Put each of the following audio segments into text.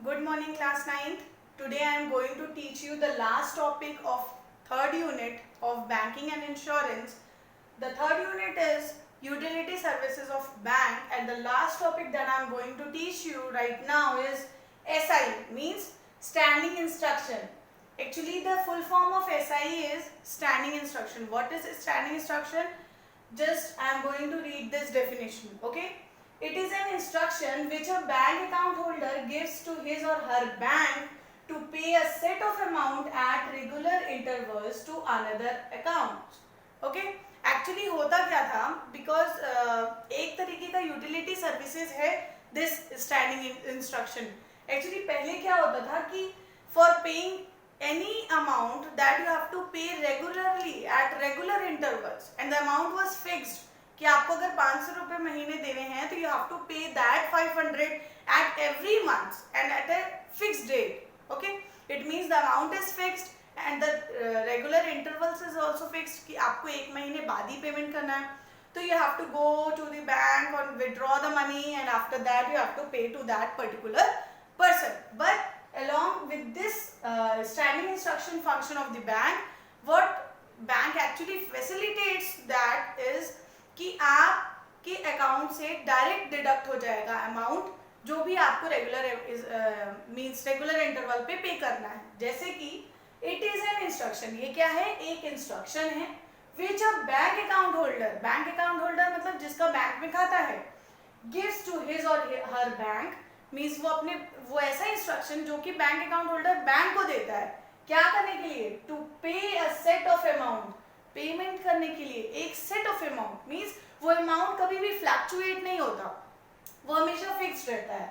Good morning class 9th. Today I am going to teach you the last topic of third unit of banking and insurance. The third unit is utility services of bank, and the last topic that I am going to teach you right now is SI, means standing instruction. Actually the full form of SI is standing instruction. What is standing instruction? Just I am going to read this definition. Okay. It is an instruction which a bank account holder gives to his or her bank to pay a set of amount at regular intervals to another account. Okay? Actually होता क्या था? Because एक तरीके का utility services है this standing instruction. Actually पहले क्या होता था कि for paying any amount that you have to pay regularly at regular intervals and the amount was fixed. कि आपको अगर 500 रुपए महीने देने हैं तो you have to pay that 500 at every month and at a fixed date. Okay, it means the amount is fixed and the regular intervals is also fixed कि आपको एक महीने बाद ही पेमेंट करना है. तो you have to go to the bank और withdraw the money and after that you have to pay to that particular person. But along with this standing instruction function of the bank, what bank actually facilitates that is कि आपके account से direct deduct हो जाएगा amount जो भी आपको regular means regular interval पे पे करना है. जैसे कि इट इज एन इंस्ट्रक्शन, ये क्या है? एक इंस्ट्रक्शन है विच अ बैंक अकाउंट होल्डर मतलब जिसका बैंक में खाता है, गिव्स टू हिज और हर बैंक, मींस वो ऐसा इंस्ट्रक्शन जो कि बैंक अकाउंट होल्डर बैंक को देता है क्या करने के लिए? टू पे a set of amount, payment करने के लिए एक सेट ऑफ अमाउंट. मींस वो अमाउंट कभी भी फ्लक्चुएट नहीं होता, वो हमेशा फिक्स्ड रहता है.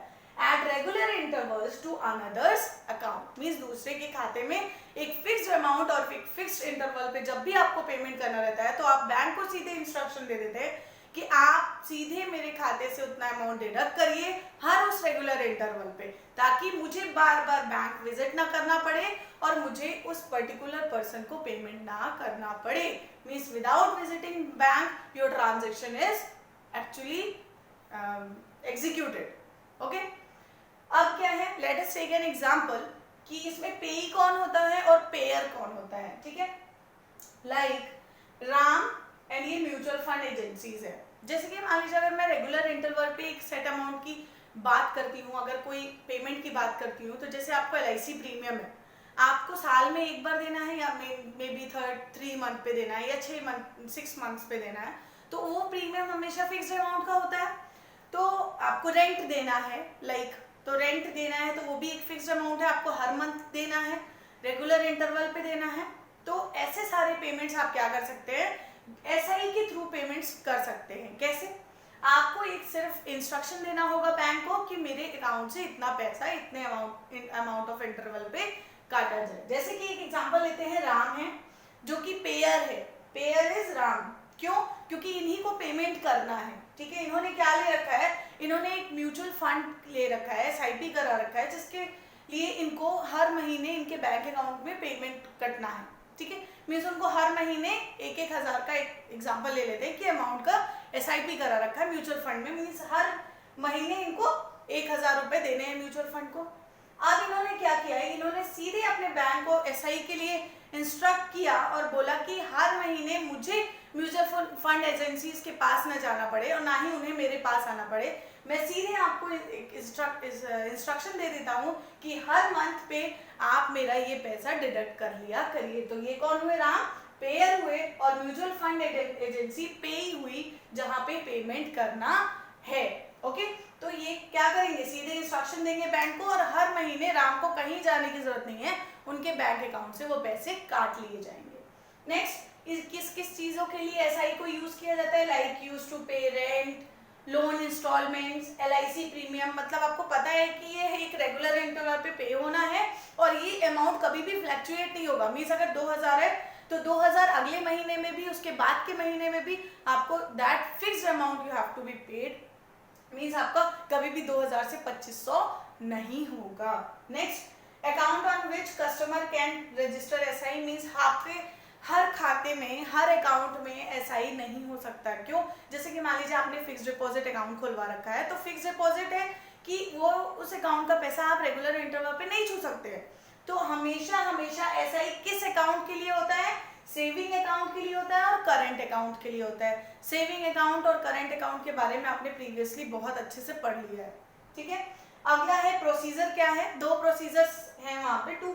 At regular intervals to another's account, means दूसरे के खाते में एक फिक्स्ड अमाउंट और फिक्स्ड इंटरवल पे जब भी आपको पेमेंट करना रहता है तो आप बैंक को सीधे इंस्ट्रक्शन दे देते हैं कि आप सीधे मेरे खाते से उतना अमाउंट डिडक्ट करिए हर उस रेगुलर इंटरवल पे, ताकि मुझे बार बार बैंक विजिट ना करना पड़े और मुझे उस पर्टिकुलर पर्सन को पेमेंट ना करना पड़े. Means without visiting bank your transaction is actually executed. Okay, अब क्या है? Let us take an example कि इसमें पेई कौन होता है और पेयर कौन होता है. ठीक है, लाइक राम एंड ये म्यूचुअल फंड एजेंसीज है. जैसे कि मान लीजिए अगर मैं रेगुलर इंटरवल पे एक सेट अमाउंट की बात करती हूँ, अगर कोई पेमेंट की बात करती हूँ, तो जैसे आपको LIC प्रीमियम है, आपको साल में एक बार देना है या मे बी 3 मंथ पे देना है या 6 मंथ्स पे देना है, तो वो प्रीमियम हमेशा फिक्स्ड अमाउंट का होता है. तो आपको रेंट देना है, तो रेंट देना है तो वो भी एक फिक्स्ड अमाउंट है, आपको हर मंथ देना है, रेगुलर इंटरवल पे देना है. तो ऐसे सारे पेमेंट्स आप क्या कर सकते हैं? SI के थ्रू पेमेंट्स कर सकते हैं. कैसे? आपको एक सिर्फ इंस्ट्रक्शन देना होगा बैंक को कि मेरे अकाउंट से इतना पैसा इतने अमाउंट ऑफ इंटरवल पे काटा जाए. जैसे कि एक एग्जांपल लेते हैं, राम है जो कि पेयर है, पेयर इज राम. क्यों? क्योंकि इन्हीं को पेमेंट करना है. ठीक है, इन्होंने क्या ले रखा है? इन्होंने एक म्यूचुअल फंड ले रखा है, SIP करा रखा है, जिसके लिए इनको हर महीने इनके बैंक अकाउंट में पेमेंट कटना है. ठीक है, मीन्स उनको हर महीने 1,000 का एक एग्जांपल ले लेते हैं कि अमाउंट का SIP करा रखा है म्यूचुअल फंड में, मीन्स हर महीने इनको 1,000 रुपए देने हैं म्यूचुअल फंड को. अब इन्होंने क्या किया है? इन्होंने सीधे अपने बैंक को SI के लिए इंस्ट्रक्ट किया और बोला कि हर महीने मुझे म्यूचुअल फंड एजेंसीज के पास न जाना पड़े और ना ही उन्हें मेरे पास आना पड़े. मैं सीधे आपको इंस्ट्रक्शन दे देता हूँ कि हर मंथ पे आप मेरा ये पैसा डिडक्ट कर लिया करिए. तो ये कौन हुए? राम पेयर हुए और म्यूचुअल फंड एजेंसी पे हुई जहाँ पे पेमेंट करना है. ओके, तो ये क्या करेंगे? सीधे इंस्ट्रक्शन देंगे बैंक को और हर महीने राम को कहीं जाने की जरूरत नहीं है, उनके बैंक अकाउंट से वो पैसे काट लिए जाएंगे. नेक्स्ट, किस किस चीजों के लिए SI को यूज किया जाता है? Like use to pay rent, loan installments, LIC premium. मतलब आपको पता है कि ये एक रेगुलर इंटरवल पे पे होना है और ये अमाउंट कभी भी फ्लक्चुएट नहीं होगा. मीन्स अगर 2,000 है तो 2,000 अगले महीने में भी, उसके बाद के महीने में भी आपको that fixed amount you have to be paid. Means आपका कभी भी 2,000 से 2,500 नहीं होगा. Next, account on which customer can register SI, means आपके हर खाते में, हर अकाउंट में SI नहीं हो सकता. क्यों? जैसे कि मान लीजिए आपने फिक्स्ड डिपॉजिट अकाउंट खुलवा रखा है, तो फिक्स्ड डिपॉजिट है कि वो उस अकाउंट का पैसा आप रेगुलर इंटरवल पे नहीं छू सकते हैं। तो हमेशा हमेशा SI किस अकाउंट के लिए होता है? सेविंग अकाउंट के लिए होता है और करंट अकाउंट के लिए होता है। सेविंग अकाउंट और करंट अकाउंट के बारे में आपने प्रीवियसली बहुत अच्छे से पढ़ लिया है, ठीक है। अगला है प्रोसीजर। क्या है? दो प्रोसीजर्स हैं वहां पे, two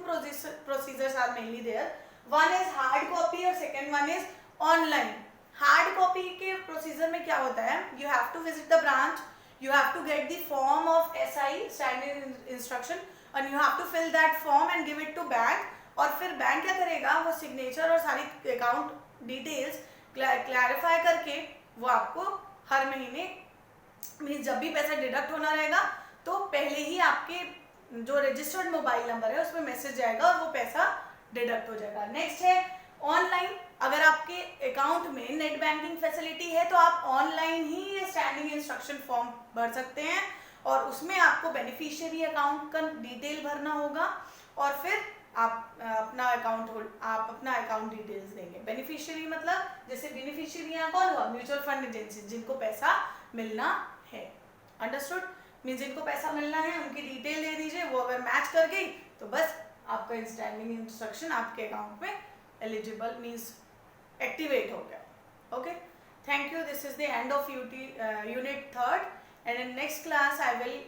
procedures are mainly there. One is hard copy और second one is online. Hard copy के प्रोसीजर में क्या होता है? You have to visit the branch, you have to get the form of SI standing instruction and you have to fill that form and give it to bank। और फिर bank क्या करेगा? वो सिग्नेचर और सारी अकाउंट डिटेल्स क्लैरिफाई करके वो आपको हर महीने मीन्स जब भी पैसा डिडक्ट होना रहेगा तो पहले ही आपके जो रजिस्टर्ड मोबाइल नंबर है उसमें मैसेज जाएगा और वो पैसा डिडक्ट हो जाएगा। नेक्स्ट है ऑनलाइन। अगर आपके अकाउंट में नेट बैंकिंग फैसिलिटी है तो आप ऑनलाइन ही ये स्टैंडिंग इंस्ट्रक्शन फॉर्म भर सकते हैं और उसमें आपको बेनिफिशियरी अकाउंट का डिटेल भरना होगा और फिर आप अपना अकाउंट डिटेल्स देंगे। बेनिफिशियरी मतलब जैसे बेनिफिशियरी यहाँ कौन हुआ? म्यूचुअल फंड एजेंसी, जिनको पैसा मिलना है। अंडरस्टूड? मीन्स जिनको पैसा मिलना है उनकी डिटेल दे दीजिए, वो अगर मैच कर गई तो बस आपका स्टैंडिंग इंस्ट्रक्शन आपके अकाउंट में एलिजिबल मीन्स एक्टिवेट हो गया। Okay, thank you. This is the end of unit 3rd and in next class I will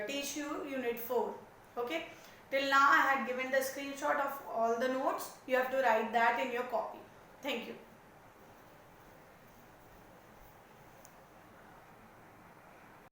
teach you unit 4. Okay, till now I had given the screenshot of all the notes. You have to write that in your copy. Thank you.